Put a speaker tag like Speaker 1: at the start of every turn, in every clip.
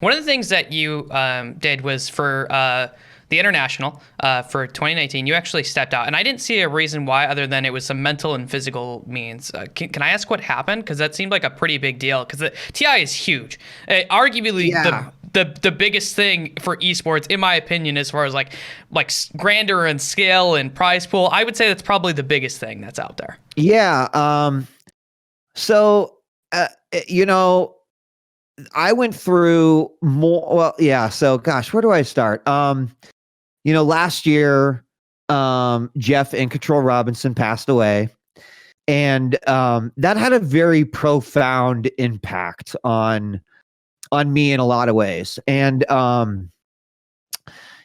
Speaker 1: One of the things that you did was for the international for 2019, you actually stepped out, and I didn't see a reason why other than it was some mental and physical means. Can I ask what happened? Because that seemed like a pretty big deal. Because the TI is huge, arguably
Speaker 2: Yeah.
Speaker 1: the biggest thing for esports, in my opinion, as far as like grandeur and scale and prize pool. I would say that's probably the biggest thing that's out there.
Speaker 2: Yeah. So, you know, I went through more. Well, yeah. So, gosh, where do I start? Last year, Jeff and Control Robinson passed away, and that had a very profound impact on me in a lot of ways. And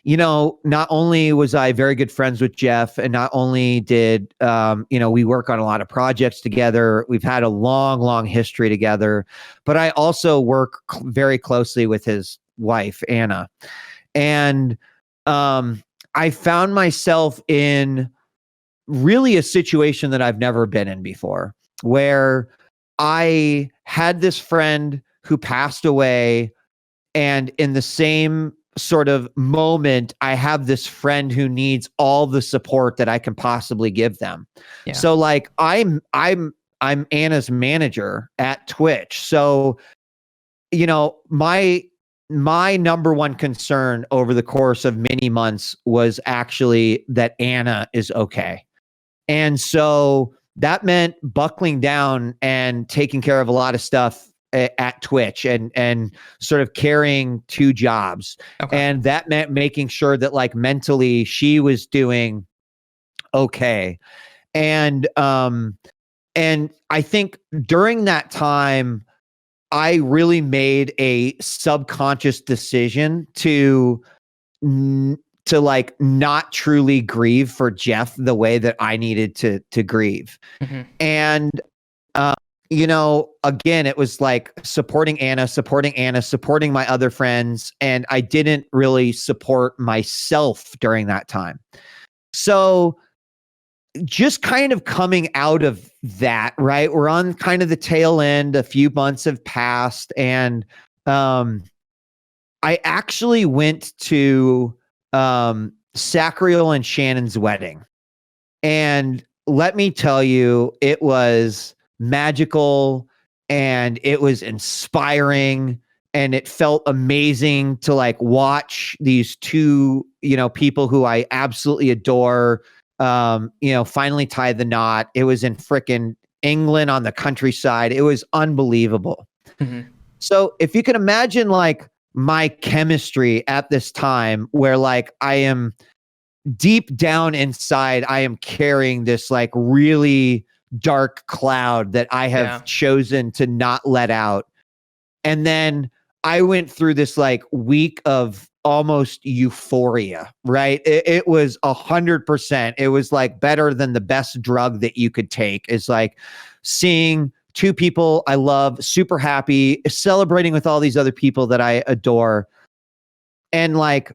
Speaker 2: not only was I very good friends with Jeff, and not only did we work on a lot of projects together, we've had a long, long history together, but I also work very closely with his wife, Anna. And I found myself in really a situation that I've never been in before, where I had this friend who passed away, and in the same sort of moment, I have this friend who needs all the support that I can possibly give them.
Speaker 1: Yeah.
Speaker 2: So like I'm Anna's manager at Twitch. So, my number one concern over the course of many months was actually that Anna is okay. And so that meant buckling down and taking care of a lot of stuff at Twitch, and sort of carrying two jobs.
Speaker 1: Okay.
Speaker 2: And that meant making sure that like mentally she was doing okay. And I think during that time I really made a subconscious decision to like not truly grieve for Jeff the way that I needed to grieve.
Speaker 1: Hmm.
Speaker 2: And again, it was like supporting Anna, supporting my other friends, and I didn't really support myself during that time. So just kind of coming out of that, right? We're on kind of the tail end, a few months have passed, and I actually went to Sacriel and Shannon's wedding. And let me tell you, it was magical, and it was inspiring, and it felt amazing to like watch these two, people who I absolutely adore, finally tie the knot. It was in frickin' England on the countryside. It was unbelievable.
Speaker 1: Hmm.
Speaker 2: So if you can imagine like my chemistry at this time, where like I am deep down inside, I am carrying this like really dark cloud that I
Speaker 1: Yeah.
Speaker 2: have chosen to not let out. And then I went through this like week of almost euphoria, right? It was 100%. It was like better than the best drug that you could take. It's like seeing two people I love, super happy, celebrating with all these other people that I adore. And like,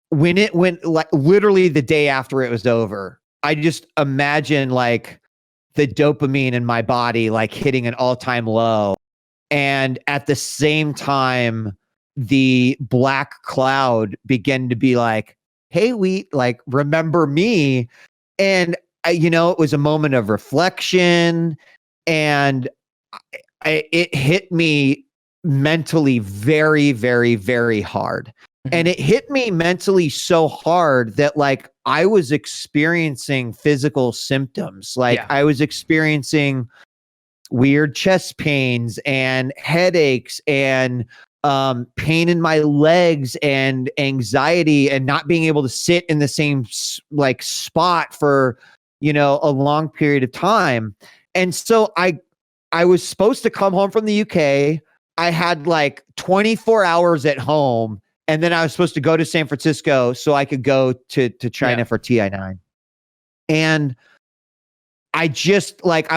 Speaker 2: when it went, like literally the day after it was over, I just imagine like the dopamine in my body like hitting an all-time low, and at the same time the black cloud began to be like, hey, we like remember me. And it was a moment of reflection, and it hit me mentally very, very, very hard.
Speaker 1: Hmm.
Speaker 2: And it hit me mentally so hard that like I was experiencing physical symptoms. Like
Speaker 1: Yeah.
Speaker 2: I was experiencing weird chest pains and headaches, and pain in my legs, and anxiety, and not being able to sit in the same like spot for a long period of time. And so I was supposed to come home from the UK. I had like 24 hours at home, and then I was supposed to go to San Francisco so I could go to
Speaker 1: Yeah.
Speaker 2: China for TI9. And I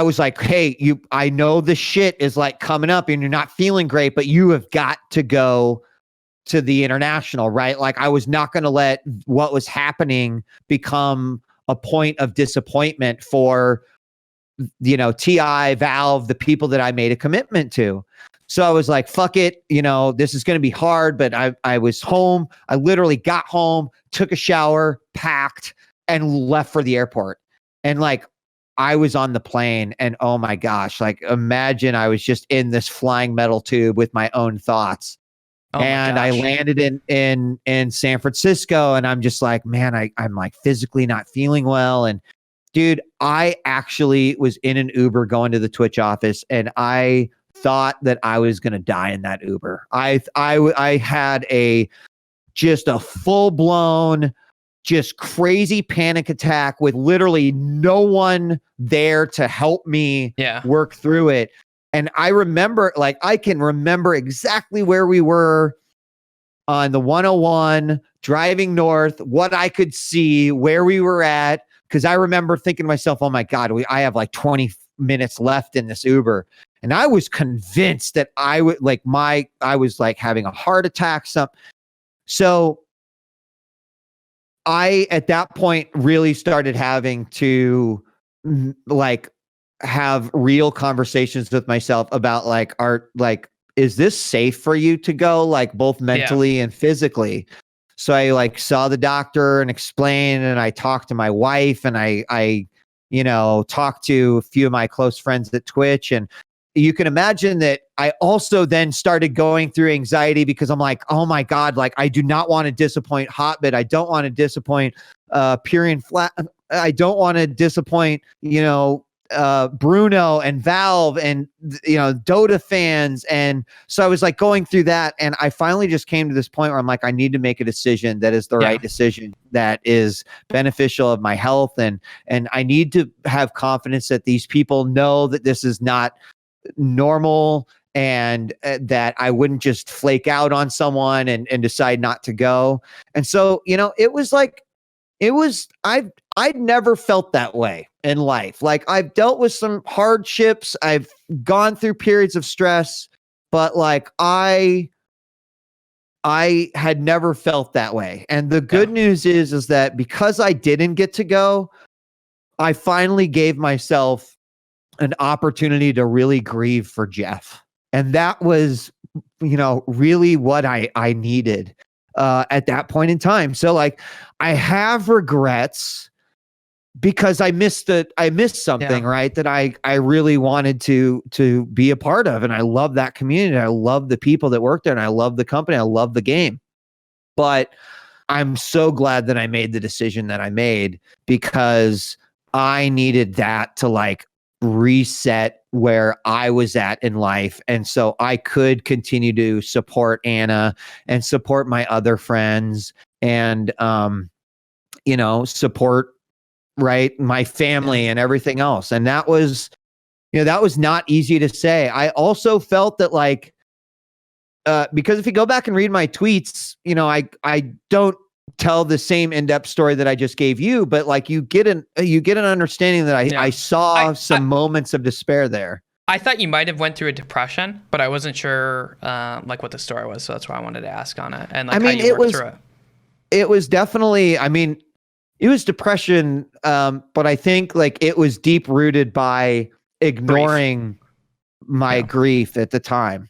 Speaker 2: was like, hey, I know the shit is like coming up and you're not feeling great, but you have got to go to the international, right? Like I was not going to let what was happening become a point of disappointment for, TI, Valve, the people that I made a commitment to. So I was like, fuck it, this is going to be hard, but I was home. I literally got home, took a shower, packed, and left for the airport. And like, I was on the plane, and oh my gosh, like imagine I was just in this flying metal tube with my own thoughts.
Speaker 1: Oh my
Speaker 2: And I
Speaker 1: gosh.
Speaker 2: landed in San Francisco, and I'm just like, man, I'm like physically not feeling well. And dude, I actually was in an Uber going to the Twitch office, and I thought that I was going to die in that Uber. I had just a full blown, just crazy panic attack with literally no one there to help me work through it. And I remember, like, I can remember exactly where we were on the 101 driving north, what I could see, where we were at. Cause I remember thinking to myself, oh my God, I have like 20 minutes left in this Uber. And I was convinced that I was like having a heart attack. So I, at that point, really started having to like have real conversations with myself about like, is this safe for you to go, like both mentally and physically? So I like saw the doctor and explained, and I talked to my wife, and I talked to a few of my close friends at Twitch. And you can imagine that I also then started going through anxiety because I'm like, oh my God, like I do not want to disappoint Hotbit. I don't want to disappoint Purian Flat. I don't want to disappoint, Bruno and Valve and, Dota fans. And so I was like going through that. And I finally just came to this point where I'm like, I need to make a decision that is the right decision, that is beneficial of my health. And I need to have confidence that these people know that this is not normal, and that I wouldn't just flake out on someone and decide not to go. And so, I'd never felt that way in life. Like I've dealt with some hardships, I've gone through periods of stress, but like I had never felt that way. And the good news is that because I didn't get to go, I finally gave myself an opportunity to really grieve for Jeff. And that was, really what I needed at that point in time. So like I have regrets because I missed something, right? That I really wanted to be a part of. And I love that community. I love the people that work there, and I love the company. I love the game. But I'm so glad that I made the decision that I made, because I needed that to like reset where I was at in life. And so I could continue to support Anna and support my other friends and, support, right, my family and everything else. And that was not easy to say. I also felt that like, because if you go back and read my tweets, I don't tell the same in-depth story that I just gave you, but like you get an understanding that I saw some moments of despair there.
Speaker 1: I thought you might have went through a depression, but I wasn't sure like what the story was, so that's why I wanted to ask on it, and like how you worked through it.
Speaker 2: It was definitely, it was depression, but I think like it was deep rooted by ignoring my grief at the time.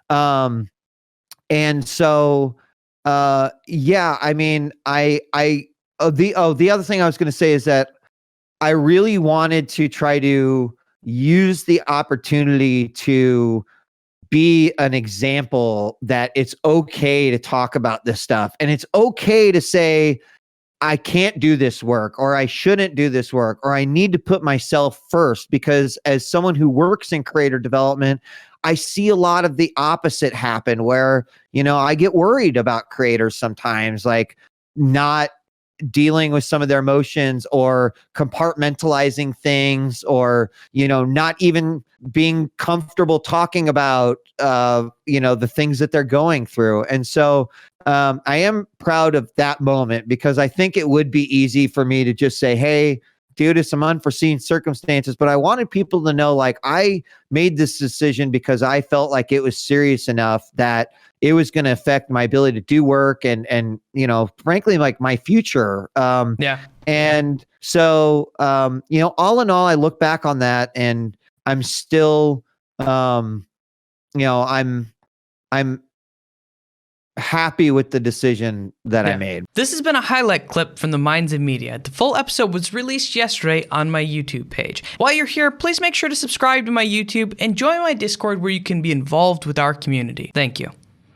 Speaker 2: And so the other thing I was going to say is that I really wanted to try to use the opportunity to be an example that it's okay to talk about this stuff, and it's okay to say I can't do this work, or I shouldn't do this work, or I need to put myself first. Because as someone who works in creator development, I see a lot of the opposite happen where, I get worried about creators sometimes, like not dealing with some of their emotions or compartmentalizing things, or, not even being comfortable talking about, the things that they're going through. And so I am proud of that moment, because I think it would be easy for me to just say, hey, due to some unforeseen circumstances, but I wanted people to know, like, I made this decision because I felt like it was serious enough that it was going to affect my ability to do work and, frankly, like my future. And so, all in all, I look back on that and I'm still, I'm happy with the decision that I made.
Speaker 1: This has been a highlight clip from the Minds of Media. The full episode was released yesterday on my YouTube page. While you're here, please make sure to subscribe to my YouTube and join my Discord where you can be involved with our community. Thank you.